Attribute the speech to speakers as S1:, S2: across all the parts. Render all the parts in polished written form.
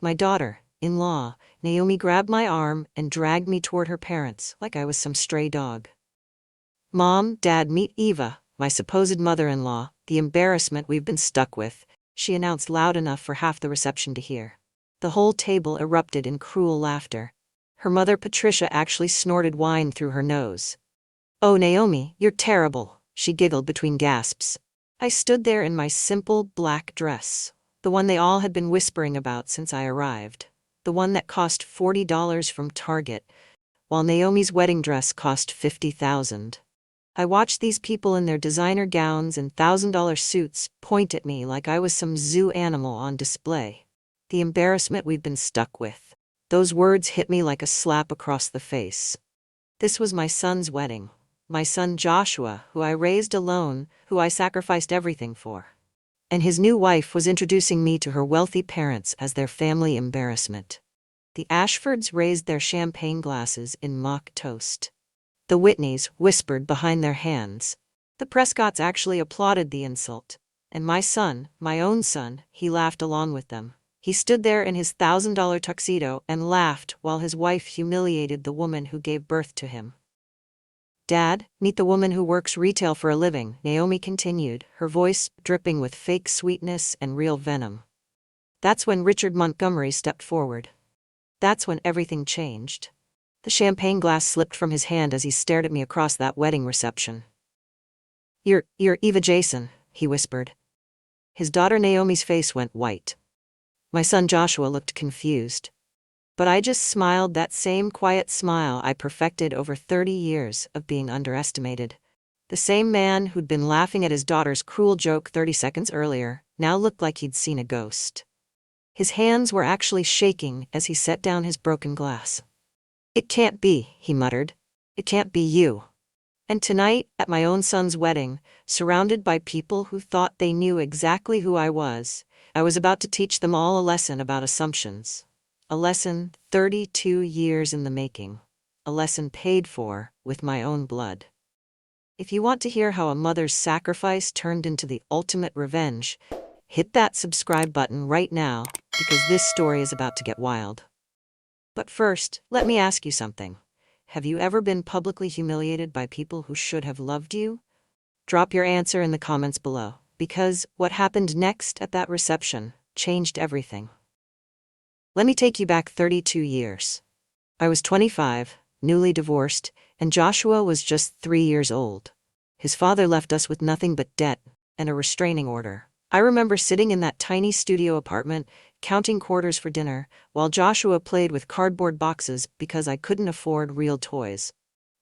S1: My daughter-in-law, Naomi, grabbed my arm and dragged me toward her parents like I was some stray dog. "Mom, Dad, meet Eva, my supposed mother-in-law, the embarrassment we've been stuck with," she announced loud enough for half the reception to hear. The whole table erupted in cruel laughter. Her mother, Patricia, actually snorted wine through her nose. "Oh, Naomi, you're terrible," she giggled between gasps. I stood there in my simple black dress, the one they all had been whispering about since I arrived, the one that cost $40 from Target, while Naomi's wedding dress cost $50,000. I watched these people in their designer gowns and $1,000 suits point at me like I was some zoo animal on display. The embarrassment we'd been stuck with. Those words hit me like a slap across the face. This was my son's wedding. My son Joshua, who I raised alone, who I sacrificed everything for. And his new wife was introducing me to her wealthy parents as their family embarrassment. The Ashfords raised their champagne glasses in mock toast. The Whitneys whispered behind their hands. The Prescotts actually applauded the insult. And my son, my own son, he laughed along with them. He stood there in his $1,000 tuxedo and laughed while his wife humiliated the woman who gave birth to him. "Dad, meet the woman who works retail for a living," Naomi continued, her voice dripping with fake sweetness and real venom. That's when Richard Montgomery stepped forward. That's when everything changed. The champagne glass slipped from his hand as he stared at me across that wedding reception. You're Eva Jason," he whispered. His daughter Naomi's face went white. My son Joshua looked confused. But I just smiled, that same quiet smile I perfected over 30 years of being underestimated. The same man who'd been laughing at his daughter's cruel joke 30 seconds earlier now looked like he'd seen a ghost. His hands were actually shaking as he set down his broken glass. "It can't be," he muttered. "It can't be you." And tonight, at my own son's wedding, surrounded by people who thought they knew exactly who I was about to teach them all a lesson about assumptions. A lesson 32 years in the making. A lesson paid for with my own blood. If you want to hear how a mother's sacrifice turned into the ultimate revenge, hit that subscribe button right now, because this story is about to get wild. But first, let me ask you something. Have you ever been publicly humiliated by people who should have loved you? Drop your answer in the comments below, because what happened next at that reception changed everything. Let me take you back 32 years. I was 25, newly divorced, and Joshua was just 3 years old. His father left us with nothing but debt and a restraining order. I remember sitting in that tiny studio apartment, counting quarters for dinner, while Joshua played with cardboard boxes because I couldn't afford real toys.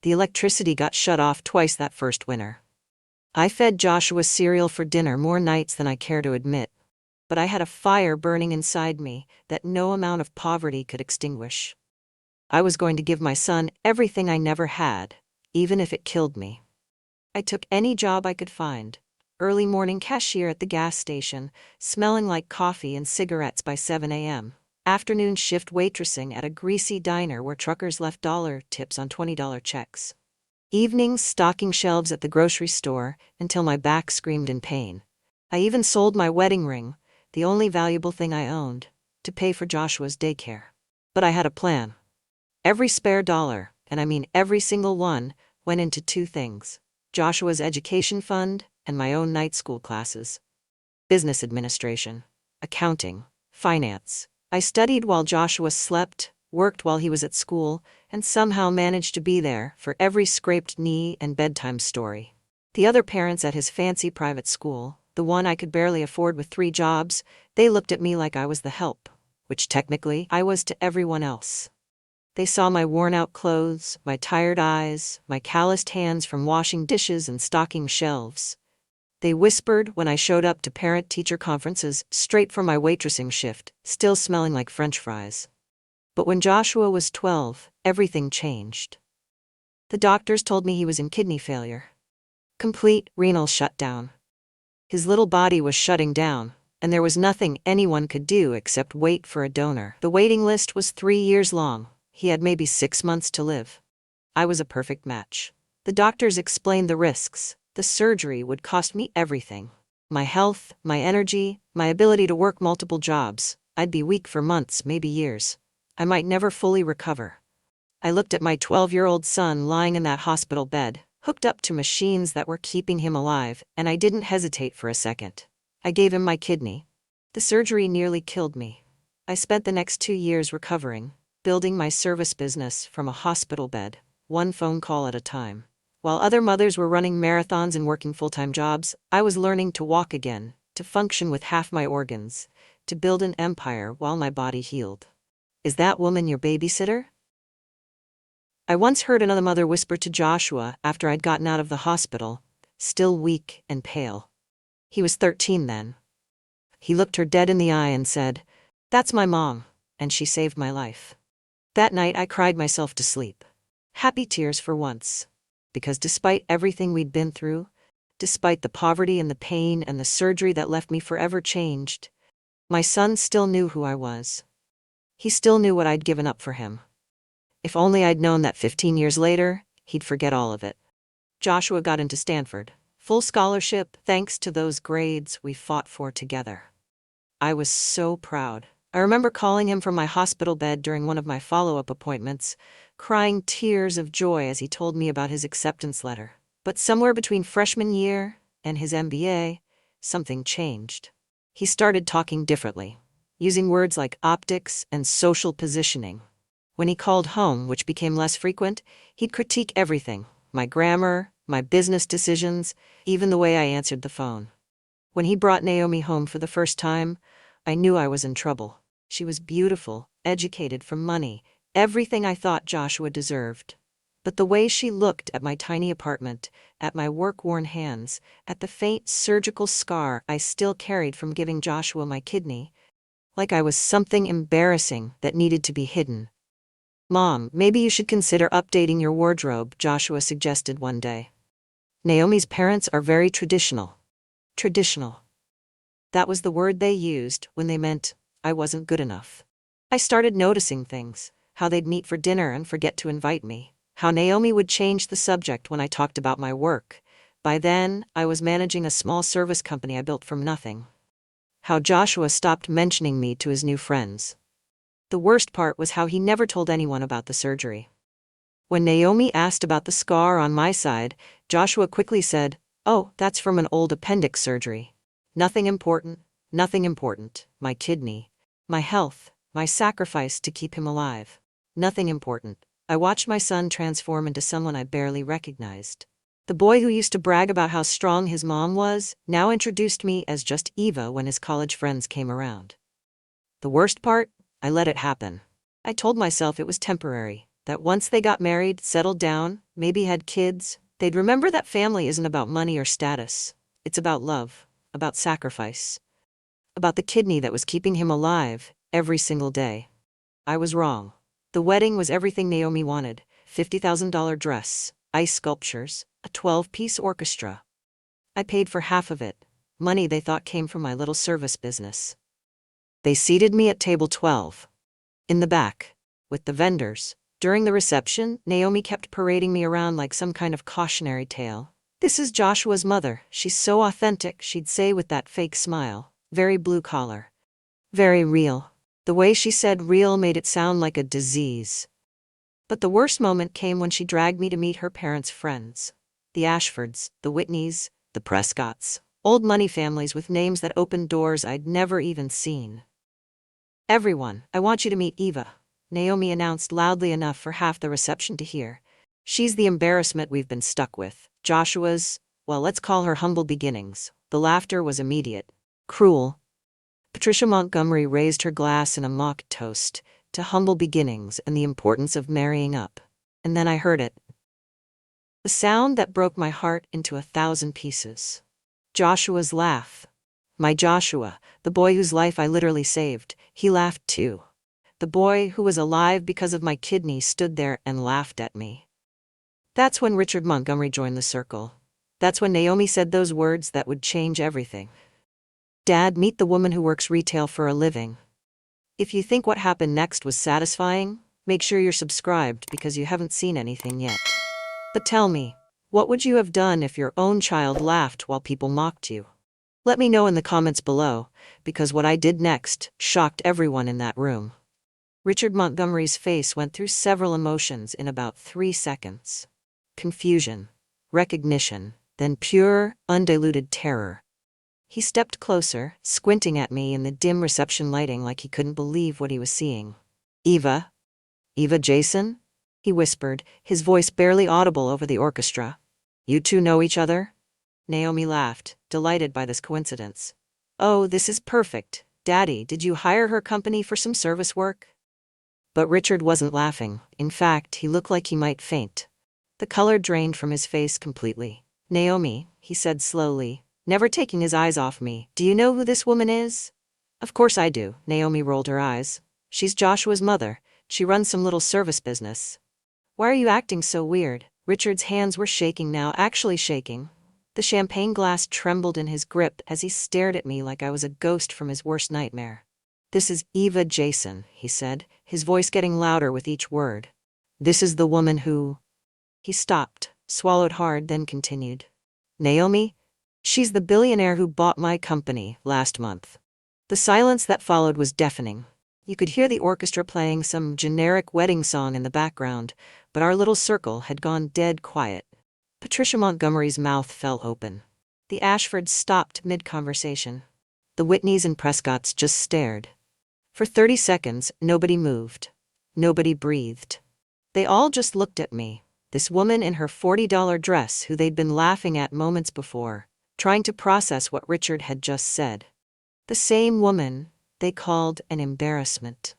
S1: The electricity got shut off twice that first winter. I fed Joshua cereal for dinner more nights than I care to admit. But I had a fire burning inside me that no amount of poverty could extinguish. I was going to give my son everything I never had, even if it killed me. I took any job I could find. Early morning cashier at the gas station, smelling like coffee and cigarettes by 7 a.m. Afternoon shift waitressing at a greasy diner where truckers left dollar tips on $20 checks. Evenings stocking shelves at the grocery store until my back screamed in pain. I even sold my wedding ring, the only valuable thing I owned, to pay for Joshua's daycare. But I had a plan. Every spare dollar, and I mean every single one, went into two things: Joshua's education fund and my own night school classes. Business administration, accounting, finance. I studied while Joshua slept, worked while he was at school, and somehow managed to be there for every scraped knee and bedtime story. The other parents at his fancy private school, the one I could barely afford with 3 jobs, they looked at me like I was the help, which technically I was to everyone else. They saw my worn-out clothes, my tired eyes, my calloused hands from washing dishes and stocking shelves. They whispered when I showed up to parent-teacher conferences straight from my waitressing shift, still smelling like French fries. But when Joshua was 12, everything changed. The doctors told me he was in kidney failure. Complete renal shutdown. His little body was shutting down, and there was nothing anyone could do except wait for a donor. The waiting list was 3 years long. He had maybe 6 months to live. I was a perfect match. The doctors explained the risks. The surgery would cost me everything. My health, my energy, my ability to work multiple jobs. I'd be weak for months, maybe years. I might never fully recover. I looked at my 12-year-old son lying in that hospital bed, hooked up to machines that were keeping him alive, and I didn't hesitate for a second. I gave him my kidney. The surgery nearly killed me. I spent the next 2 years recovering, building my service business from a hospital bed, one phone call at a time. While other mothers were running marathons and working full-time jobs, I was learning to walk again, to function with half my organs, to build an empire while my body healed. Is that woman your babysitter? I once heard another mother whisper to Joshua after I'd gotten out of the hospital, still weak and pale. He was 13 then. He looked her dead in the eye and said, "That's my mom, and she saved my life." That night I cried myself to sleep. Happy tears for once. Because despite everything we'd been through, despite the poverty and the pain and the surgery that left me forever changed, my son still knew who I was. He still knew what I'd given up for him. If only I'd known that 15 years later, he'd forget all of it. Joshua got into Stanford. Full scholarship, thanks to those grades we fought for together. I was so proud. I remember calling him from my hospital bed during one of my follow-up appointments, crying tears of joy as he told me about his acceptance letter. But somewhere between freshman year and his MBA, something changed. He started talking differently, using words like optics and social positioning. When he called home, which became less frequent, he'd critique everything: my grammar, my business decisions, even the way I answered the phone. When he brought Naomi home for the first time, I knew I was in trouble. She was beautiful, educated, from money, everything I thought Joshua deserved. But the way she looked at my tiny apartment, at my work-worn hands, at the faint surgical scar I still carried from giving Joshua my kidney, like I was something embarrassing that needed to be hidden. "Mom, maybe you should consider updating your wardrobe," Joshua suggested one day. "Naomi's parents are very traditional." Traditional. That was the word they used when they meant I wasn't good enough. I started noticing things: how they'd meet for dinner and forget to invite me, how Naomi would change the subject when I talked about my work. By then, I was managing a small service company I built from nothing. How Joshua stopped mentioning me to his new friends. The worst part was how he never told anyone about the surgery. When Naomi asked about the scar on my side, Joshua quickly said, "Oh, that's from an old appendix surgery. Nothing important, nothing important. My kidney, my health, my sacrifice to keep him alive. Nothing important." I watched my son transform into someone I barely recognized. The boy who used to brag about how strong his mom was now introduced me as just Eva when his college friends came around. The worst part? I let it happen. I told myself it was temporary, that once they got married, settled down, maybe had kids, they'd remember that family isn't about money or status. It's about love, about sacrifice, about the kidney that was keeping him alive every single day. I was wrong. The wedding was everything Naomi wanted: $50,000 dress, ice sculptures, a 12-piece orchestra. I paid for half of it, money they thought came from my little service business. They seated me at table 12. In the back, with the vendors. During the reception, Naomi kept parading me around like some kind of cautionary tale. "This is Joshua's mother. She's so authentic," she'd say with that fake smile. "Very blue collar. Very real." The way she said real made it sound like a disease. But the worst moment came when she dragged me to meet her parents' friends. The Ashfords, the Whitneys, the Prescotts. Old money families with names that opened doors I'd never even seen. "Everyone, I want you to meet Eva," Naomi announced loudly enough for half the reception to hear. "She's the embarrassment we've been stuck with. Joshua's, well, let's call her humble beginnings." The laughter was immediate, cruel. Patricia Montgomery raised her glass in a mock toast to humble beginnings and the importance of marrying up. And then I heard it. The sound that broke my heart into 1,000 pieces. Joshua's laugh. My Joshua, the boy whose life I literally saved, he laughed too. The boy who was alive because of my kidney stood there and laughed at me. That's when Richard Montgomery joined the circle. That's when Naomi said those words that would change everything. "Dad, meet the woman who works retail for a living." If you think what happened next was satisfying, make sure you're subscribed because you haven't seen anything yet. But tell me, what would you have done if your own child laughed while people mocked you? Let me know in the comments below, because what I did next shocked everyone in that room. Richard Montgomery's face went through several emotions in about 3 seconds. Confusion, recognition, then pure, undiluted terror. He stepped closer, squinting at me in the dim reception lighting like he couldn't believe what he was seeing. Eva? Eva Jason? He whispered, his voice barely audible over the orchestra. You two know each other? Naomi laughed, delighted by this coincidence. Oh, this is perfect. Daddy, did you hire her company for some service work? But Richard wasn't laughing. In fact, he looked like he might faint. The color drained from his face completely. Naomi, he said slowly, never taking his eyes off me, do you know who this woman is? Of course I do, Naomi rolled her eyes. She's Joshua's mother. She runs some little service business. Why are you acting so weird? Richard's hands were shaking now, actually shaking. The champagne glass trembled in his grip as he stared at me like I was a ghost from his worst nightmare. This is Eva Jason, he said, his voice getting louder with each word. This is the woman who... He stopped, swallowed hard, then continued. Naomi? She's the billionaire who bought my company last month. The silence that followed was deafening. You could hear the orchestra playing some generic wedding song in the background, but our little circle had gone dead quiet. Patricia Montgomery's mouth fell open. The Ashfords stopped mid-conversation. The Whitneys and Prescotts just stared. For 30 seconds, nobody moved. Nobody breathed. They all just looked at me, this woman in her $40 dress who they'd been laughing at moments before, trying to process what Richard had just said. The same woman they called an embarrassment.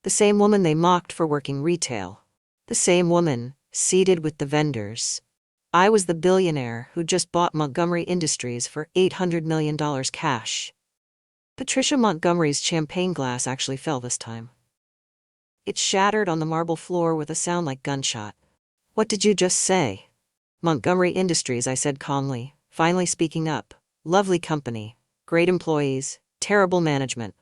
S1: The same woman they mocked for working retail. The same woman, seated with the vendors. I was the billionaire who just bought Montgomery Industries for $800 million cash. Patricia Montgomery's champagne glass actually fell this time. It shattered on the marble floor with a sound like gunshot. What did you just say? Montgomery Industries, I said calmly, finally speaking up. Lovely company. Great employees. Terrible management.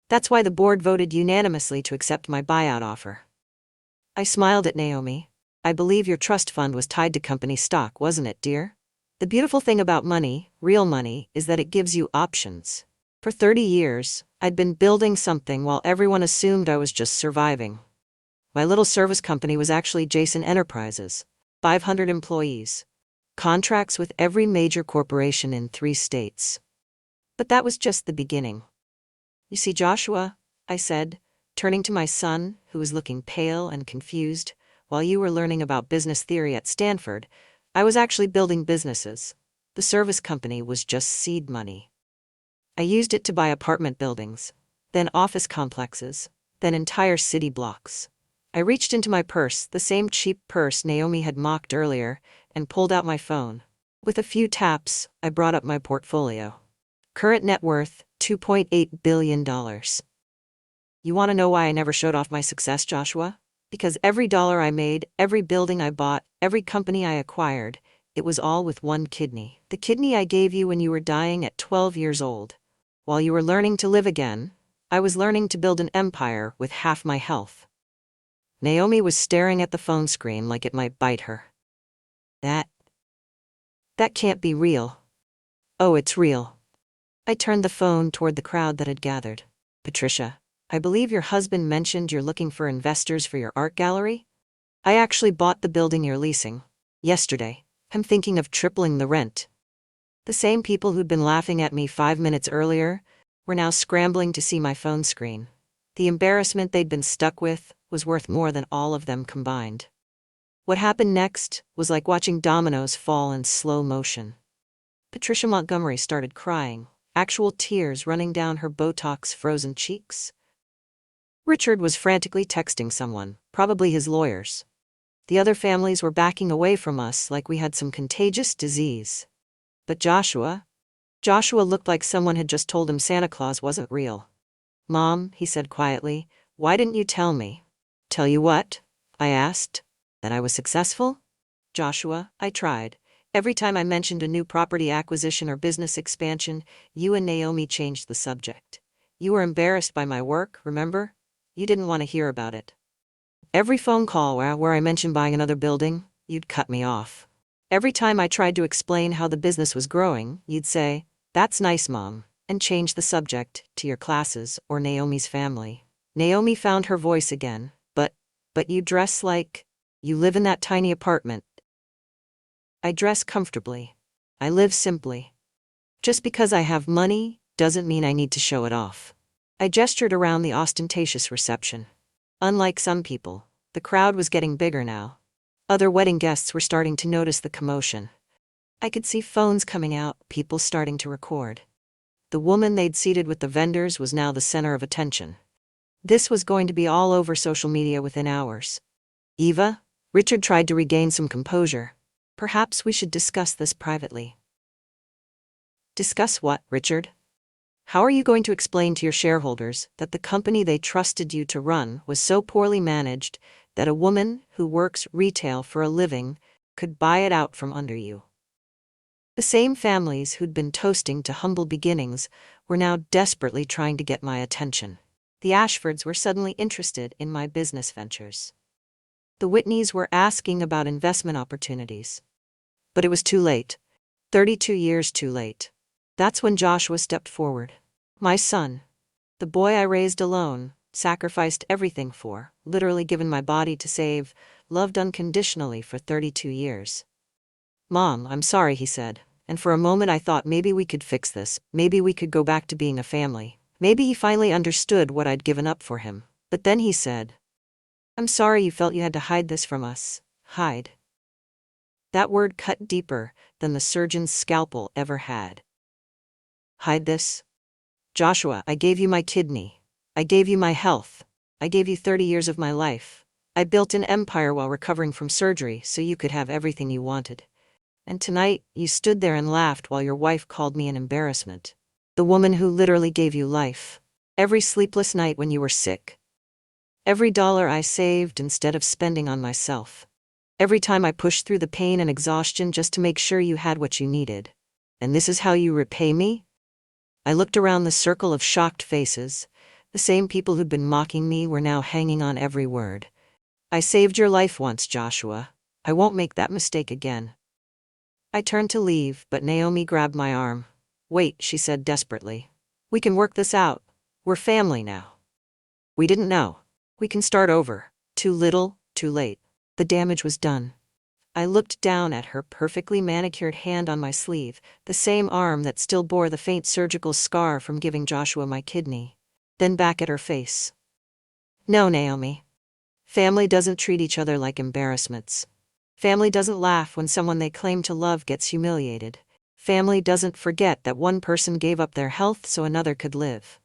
S1: That's why the board voted unanimously to accept my buyout offer. I smiled at Naomi. I believe your trust fund was tied to company stock, wasn't it, dear? The beautiful thing about money, real money, is that it gives you options. For 30 years, I'd been building something while everyone assumed I was just surviving. My little service company was actually Jason Enterprises, 500 employees. Contracts with every major corporation in 3 states. But that was just the beginning. You see, Joshua, I said, turning to my son, who was looking pale and confused, while you were learning about business theory at Stanford, I was actually building businesses. The service company was just seed money. I used it to buy apartment buildings, then office complexes, then entire city blocks. I reached into my purse, the same cheap purse Naomi had mocked earlier, and pulled out my phone. With a few taps, I brought up my portfolio. Current net worth, $2.8 billion. You want to know why I never showed off my success, Joshua? Because every dollar I made, every building I bought, every company I acquired, it was all with one kidney. The kidney I gave you when you were dying at 12 years old. While you were learning to live again, I was learning to build an empire with half my health. Naomi was staring at the phone screen like it might bite her. That can't be real. Oh, it's real. I turned the phone toward the crowd that had gathered. Patricia, I believe your husband mentioned you're looking for investors for your art gallery? I actually bought the building you're leasing. Yesterday. I'm thinking of tripling the rent. The same people who'd been laughing at me 5 minutes earlier were now scrambling to see my phone screen. The embarrassment they'd been stuck with was worth more than all of them combined. What happened next was like watching dominoes fall in slow motion. Patricia Montgomery started crying, actual tears running down her Botox-frozen cheeks. Richard was frantically texting someone, probably his lawyers. The other families were backing away from us like we had some contagious disease. But Joshua looked like someone had just told him Santa Claus wasn't real. Mom, he said quietly, why didn't you tell me? Tell you what? I asked. That I was successful? Joshua, I tried. Every time I mentioned a new property acquisition or business expansion, you and Naomi changed the subject. You were embarrassed by my work, remember? You didn't want to hear about it. Every phone call where I mentioned buying another building, you'd cut me off. Every time I tried to explain how the business was growing, you'd say, That's nice, Mom, and change the subject to your classes or Naomi's family. Naomi found her voice again. But you dress like you live in that tiny apartment. I dress comfortably. I live simply. Just because I have money doesn't mean I need to show it off. I gestured around the ostentatious reception. Unlike some people, the crowd was getting bigger now. Other wedding guests were starting to notice the commotion. I could see phones coming out, people starting to record. The woman they'd seated with the vendors was now the center of attention. This was going to be all over social media within hours. Eva, Richard tried to regain some composure. Perhaps we should discuss this privately. Discuss what, Richard? How are you going to explain to your shareholders that the company they trusted you to run was so poorly managed that a woman who works retail for a living could buy it out from under you? The same families who'd been toasting to humble beginnings were now desperately trying to get my attention. The Ashfords were suddenly interested in my business ventures. The Whitneys were asking about investment opportunities. But it was too late. 32 years too late. That's when Joshua stepped forward. My son. The boy I raised alone, sacrificed everything for, literally given my body to save, loved unconditionally for 32 years. Mom, I'm sorry, he said, and for a moment I thought maybe we could fix this, maybe we could go back to being a family. Maybe he finally understood what I'd given up for him. But then he said, I'm sorry you felt you had to hide this from us. Hide. That word cut deeper than the surgeon's scalpel ever had. Hide this? Joshua, I gave you my kidney. I gave you my health. I gave you 30 years of my life. I built an empire while recovering from surgery so you could have everything you wanted. And tonight, you stood there and laughed while your wife called me an embarrassment. The woman who literally gave you life. Every sleepless night when you were sick. Every dollar I saved instead of spending on myself. Every time I pushed through the pain and exhaustion just to make sure you had what you needed. And this is how you repay me? I looked around the circle of shocked faces. The same people who'd been mocking me were now hanging on every word. I saved your life once, Joshua. I won't make that mistake again. I turned to leave, but Naomi grabbed my arm. Wait, she said desperately. We can work this out. We're family now. We didn't know. We can start over. Too little, too late. The damage was done. I looked down at her perfectly manicured hand on my sleeve, the same arm that still bore the faint surgical scar from giving Joshua my kidney. Then back at her face. No, Naomi. Family doesn't treat each other like embarrassments. Family doesn't laugh when someone they claim to love gets humiliated. Family doesn't forget that one person gave up their health so another could live.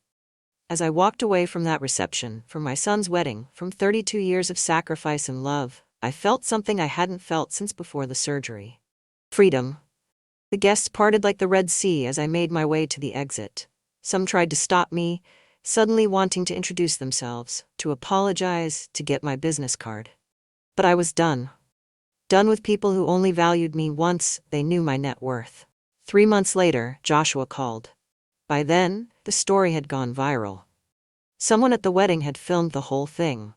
S1: As I walked away from that reception, from my son's wedding, from 32 years of sacrifice and love, I felt something I hadn't felt since before the surgery. Freedom. The guests parted like the Red Sea as I made my way to the exit. Some tried to stop me, suddenly wanting to introduce themselves, to apologize, to get my business card. But I was done. Done with people who only valued me once they knew my net worth. 3 months later, Joshua called. By then, the story had gone viral. Someone at the wedding had filmed the whole thing.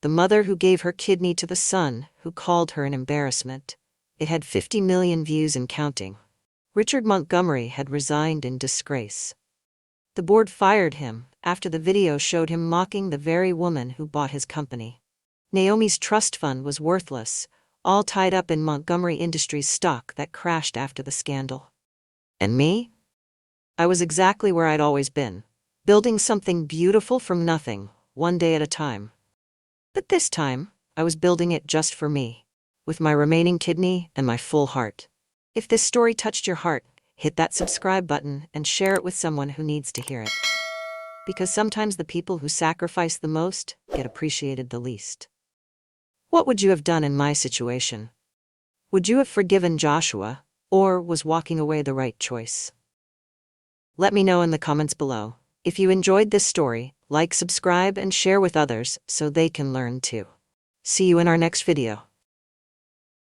S1: The mother who gave her kidney to the son who called her an embarrassment. It had 50 million views and counting. Richard Montgomery had resigned in disgrace. The board fired him after the video showed him mocking the very woman who bought his company. Naomi's trust fund was worthless, all tied up in Montgomery Industries stock that crashed after the scandal. And me? I was exactly where I'd always been, building something beautiful from nothing, one day at a time. But this time, I was building it just for me, with my remaining kidney and my full heart. If this story touched your heart, hit that subscribe button and share it with someone who needs to hear it. Because sometimes the people who sacrifice the most get appreciated the least. What would you have done in my situation? Would you have forgiven Joshua, or was walking away the right choice? Let me know in the comments below. If you enjoyed this story, like, subscribe, and share with others so they can learn too. See you in our next video.